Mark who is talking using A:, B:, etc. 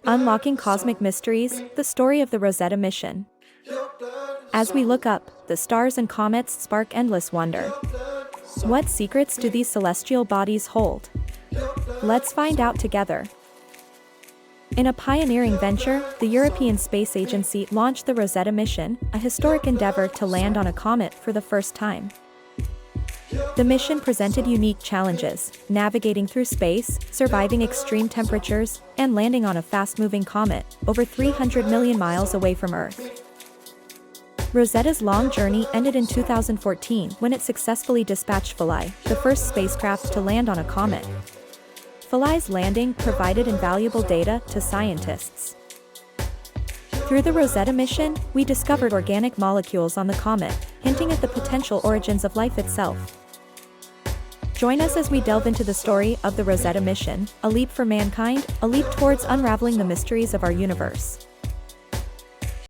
A: Unlocking Cosmic Mysteries, the story of the Rosetta mission. As we look up, the stars and comets spark endless wonder. What secrets do these celestial bodies hold? Let's find out together. In a pioneering venture, the European Space Agency launched the Rosetta mission, a historic endeavor to land on a comet for the first time. The mission presented unique challenges, navigating through space, surviving extreme temperatures, and landing on a fast-moving comet, over 300 million miles away from Earth. Rosetta's long journey ended in 2014 when it successfully dispatched Philae, the first spacecraft to land on a comet. Philae's landing provided invaluable data to scientists. Through the Rosetta mission, we discovered organic molecules on the comet, hinting at the potential origins of life itself. Join us as we delve into the story of the Rosetta mission, a leap for mankind, a leap towards unraveling the mysteries of our universe.